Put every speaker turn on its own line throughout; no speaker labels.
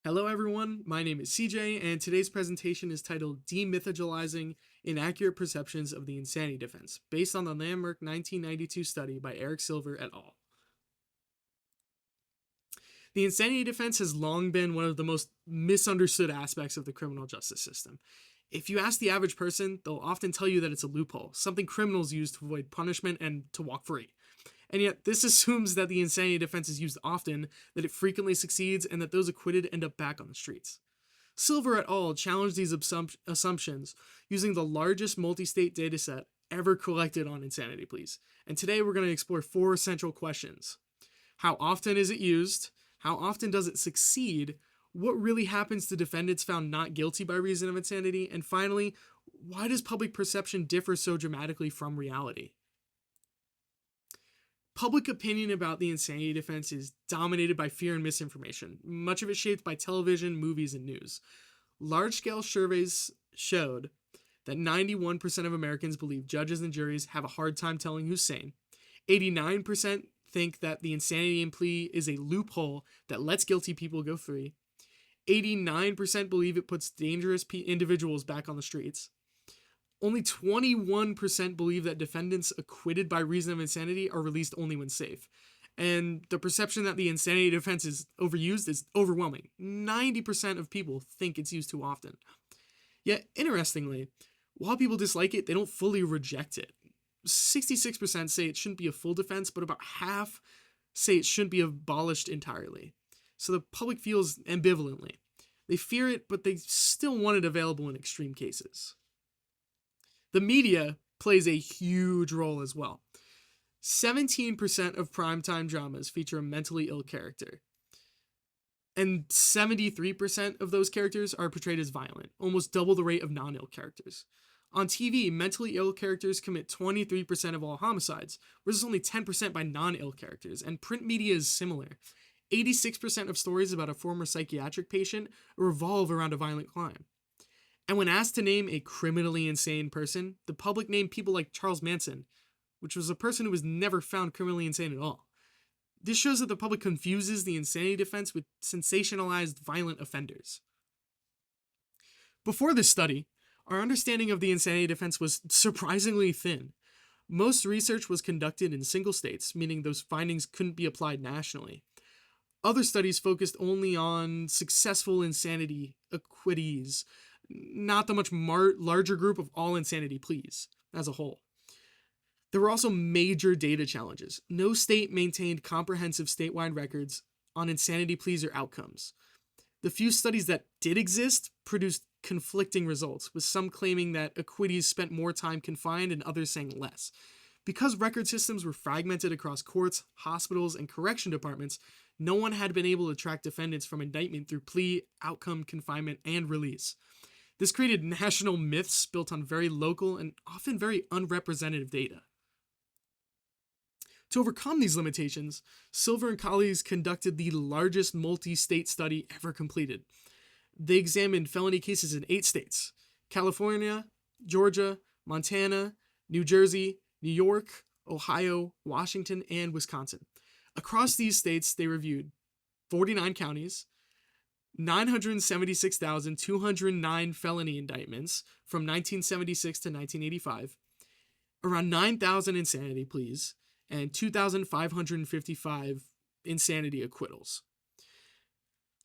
Hello everyone, my name is CJ, and today's presentation is titled Demythologizing Inaccurate Perceptions of the Insanity Defense, based on the landmark 1992 study by Eric Silver et al. The insanity defense has long been one of the most misunderstood aspects of the criminal justice system. If you ask the average person, they'll often tell you that it's a loophole, something criminals use to avoid punishment and to walk free. And yet, this assumes that the insanity defense is used often, that it frequently succeeds, and that those acquitted end up back on the streets. Silver et al. Challenged these assumptions using the largest multi-state dataset ever collected on insanity pleas. And today we're going to explore four central questions. How often is it used? How often does it succeed? What really happens to defendants found not guilty by reason of insanity? And finally, why does public perception differ so dramatically from reality? Public opinion about the insanity defense is dominated by fear and misinformation, much of it shaped by television, movies, and news. Large-scale surveys showed that 91% of Americans believe judges and juries have a hard time telling who's sane. 89% think that the insanity plea is a loophole that lets guilty people go free. 89% believe it puts dangerous individuals back on the streets. Only 21% believe that defendants acquitted by reason of insanity are released only when safe. And the perception that the insanity defense is overused is overwhelming. 90% of people think it's used too often. Yet, interestingly, while people dislike it, they don't fully reject it. 66% say it shouldn't be a full defense, but about half say it shouldn't be abolished entirely. So the public feels ambivalently. They fear it, but they still want it available in extreme cases. The media plays a huge role as well. 17% of primetime dramas feature a mentally ill character. And 73% of those characters are portrayed as violent, almost double the rate of non-ill characters. On TV, mentally ill characters commit 23% of all homicides, versus only 10% by non-ill characters, and print media is similar. 86% of stories about a former psychiatric patient revolve around a violent crime. And when asked to name a criminally insane person, the public named people like Charles Manson, which was a person who was never found criminally insane at all. This shows that the public confuses the insanity defense with sensationalized violent offenders. Before this study, our understanding of the insanity defense was surprisingly thin. Most research was conducted in single states, meaning those findings couldn't be applied nationally. Other studies focused only on successful insanity acquittees, not the much larger group of all insanity pleas as a whole. There were also major data challenges. No state maintained comprehensive statewide records on insanity pleas or outcomes. The few studies that did exist produced conflicting results, with some claiming that acquittees spent more time confined and others saying less. Because record systems were fragmented across courts, hospitals, and correction departments, no one had been able to track defendants from indictment through plea, outcome, confinement, and release. This created national myths built on very local and often very unrepresentative data. To overcome these limitations, Silver and colleagues conducted the largest multi-state study ever completed. They examined felony cases in 8 states: California, Georgia, Montana, New Jersey, New York, Ohio, Washington, and Wisconsin. Across these states, they reviewed 49 counties, 976,209 felony indictments from 1976 to 1985, around 9,000 insanity pleas, and 2,555 insanity acquittals.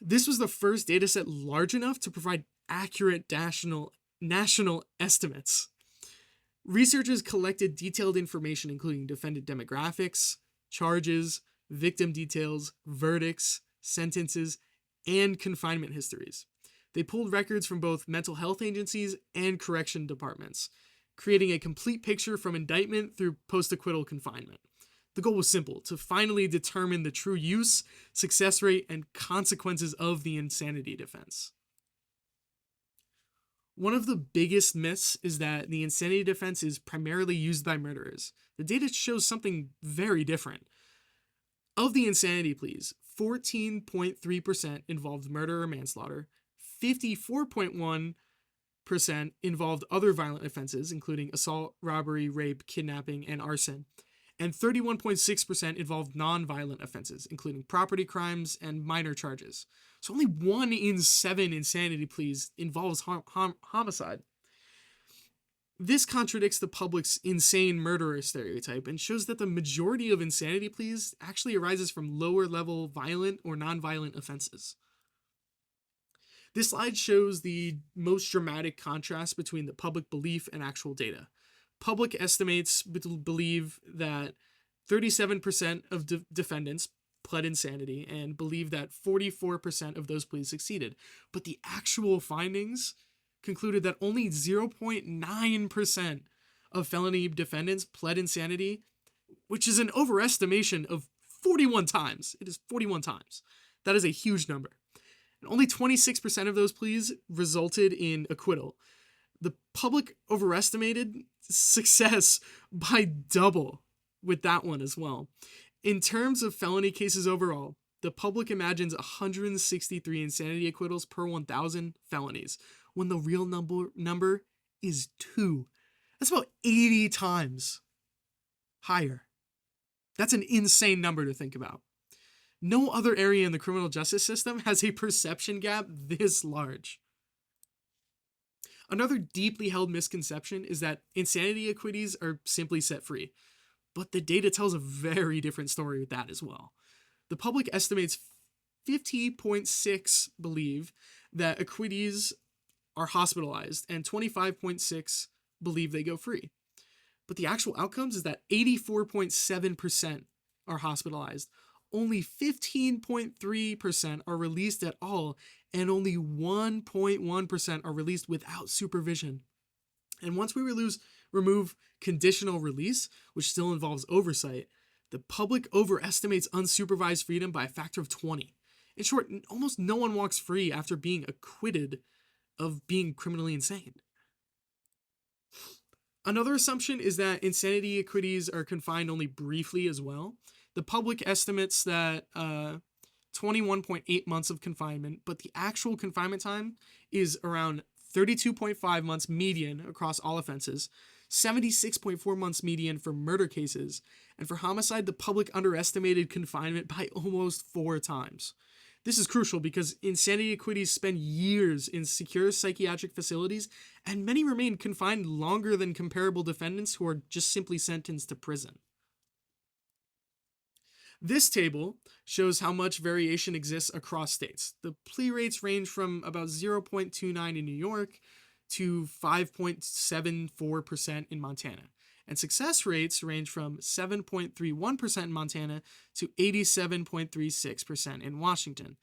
This was the first dataset large enough to provide accurate national estimates. Researchers collected detailed information including defendant demographics, charges, victim details, verdicts, sentences, and confinement histories. They pulled records from both mental health agencies and correction departments, creating a complete picture from indictment through post-acquittal confinement. The goal was simple: to finally determine the true use, success rate, and consequences of the insanity defense. One of the biggest myths is that the insanity defense is primarily used by murderers. The data shows something very different. Of the insanity pleas, 14.3% involved murder or manslaughter, 54.1% involved other violent offenses, including assault, robbery, rape, kidnapping, and arson, and 31.6% involved non-violent offenses, including property crimes and minor charges. So only 1 in 7 insanity pleas involves homicide. This contradicts the public's insane murderer stereotype and shows that the majority of insanity pleas actually arises from lower-level violent or non-violent offenses. This slide shows the most dramatic contrast between the public belief and actual data. Public estimates believe that 37% of defendants pled insanity and believe that 44% of those pleas succeeded. But the actual findings concluded that only 0.9% of felony defendants pled insanity, which is an overestimation of 41 times. It is 41 times. That is a huge number. And only 26% of those pleas resulted in acquittal. The public overestimated success by double with that one as well. In terms of felony cases overall, the public imagines 163 insanity acquittals per 1,000 felonies, when the real number is 2. That's about 80 times higher. That's an insane number to think about. No other area in the criminal justice system has a perception gap this large. Another deeply held misconception is that insanity acquittees are simply set free, but the data tells a very different story with that as well. The public estimates 50.6 believe that acquittees are hospitalized and 25.6 believe they go free. But the actual outcomes is that 84.7% are hospitalized, only 15.3% are released at all, and only 1.1% are released without supervision. And once we remove conditional release, which still involves oversight, the public overestimates unsupervised freedom by a factor of 20. In short, almost no one walks free after being acquitted of being criminally insane. Another assumption is that insanity acquittees are confined only briefly as well. The public estimates that 21.8 months of confinement, but the actual confinement time is around 32.5 months median across all offenses, 76.4 months median for murder cases, and for homicide, the public underestimated confinement by almost 4 times. This is crucial because insanity acquittees spend years in secure psychiatric facilities, and many remain confined longer than comparable defendants who are just simply sentenced to prison. This table shows how much variation exists across states. The plea rates range from about 0.29 in New York to 5.74% in Montana. And success rates range from 7.31% in Montana to 87.36% in Washington.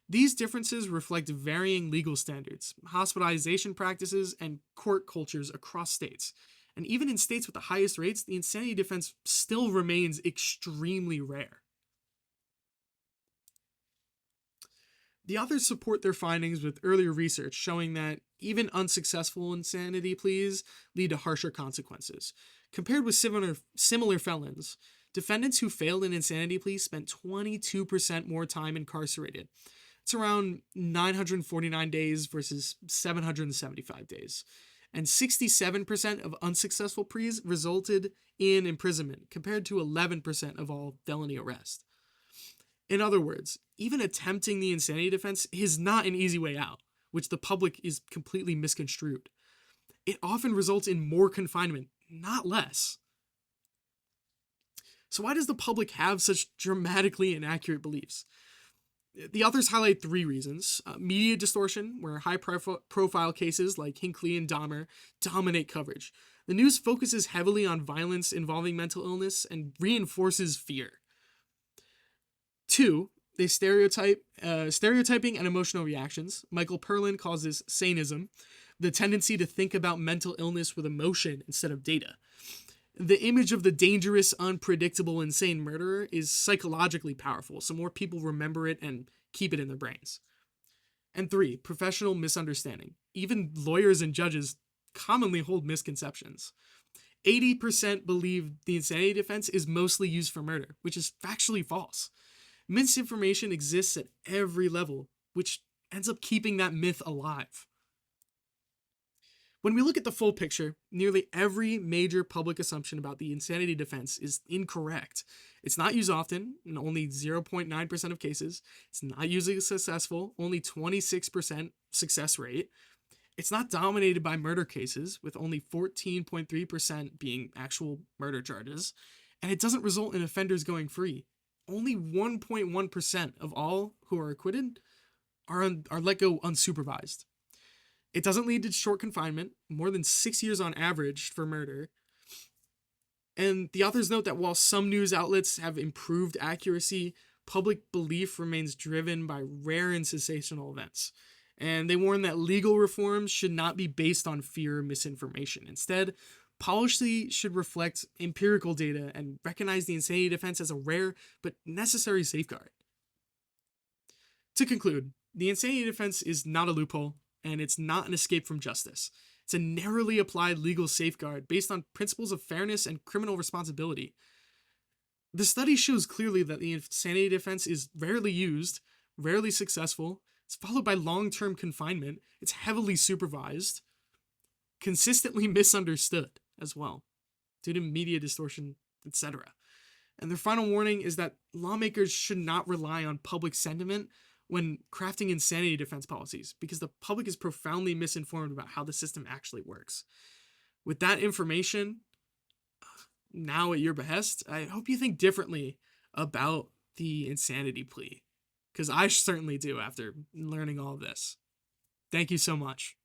These differences reflect varying legal standards, hospitalization practices, and court cultures across states. And even in states with the highest rates, the insanity defense still remains extremely rare. The authors support their findings with earlier research showing that even unsuccessful insanity pleas lead to harsher consequences. Compared with similar felons, defendants who failed an insanity plea spent 22% more time incarcerated. It's around 949 days versus 775 days. And 67% of unsuccessful pleas resulted in imprisonment, compared to 11% of all felony arrests. In other words, even attempting the insanity defense is not an easy way out, which the public is completely misconstrued. It often results in more confinement, not less. So why does the public have such dramatically inaccurate beliefs? The authors highlight 3 reasons. Media distortion, where high-profile cases like Hinckley and Dahmer dominate coverage. The news focuses heavily on violence involving mental illness and reinforces fear. 2, they stereotyping and emotional reactions. Michael Perlin calls this sanism, the tendency to think about mental illness with emotion instead of data. The image of the dangerous, unpredictable, insane murderer is psychologically powerful, so more people remember it and keep it in their brains. And 3, professional misunderstanding. Even lawyers and judges commonly hold misconceptions. 80% believe the insanity defense is mostly used for murder, which is factually false. Misinformation exists at every level, which ends up keeping that myth alive. When we look at the full picture, nearly every major public assumption about the insanity defense is incorrect. It's not used often, in only 0.9% of cases. It's not usually successful, only 26% success rate. It's not dominated by murder cases, with only 14.3% being actual murder charges. And it doesn't result in offenders going free. Only 1.1% of all who are acquitted are let go unsupervised. It doesn't lead to short confinement, more than 6 years on average for murder. And the authors note that while some news outlets have improved accuracy, public belief remains driven by rare and sensational events. And they warn that legal reforms should not be based on fear or misinformation. Instead, policy should reflect empirical data and recognize the insanity defense as a rare but necessary safeguard. To conclude, the insanity defense is not a loophole, and it's not an escape from justice. It's a narrowly applied legal safeguard based on principles of fairness and criminal responsibility. The study shows clearly that the insanity defense is rarely used, rarely successful. It's followed by long-term confinement. It's heavily supervised, consistently misunderstood as well, due to media distortion, etc. And their final warning is that lawmakers should not rely on public sentiment when crafting insanity defense policies, because the public is profoundly misinformed about how the system actually works. With that information now at your behest, I hope you think differently about the insanity plea, because I certainly do after learning all of this. Thank you so much.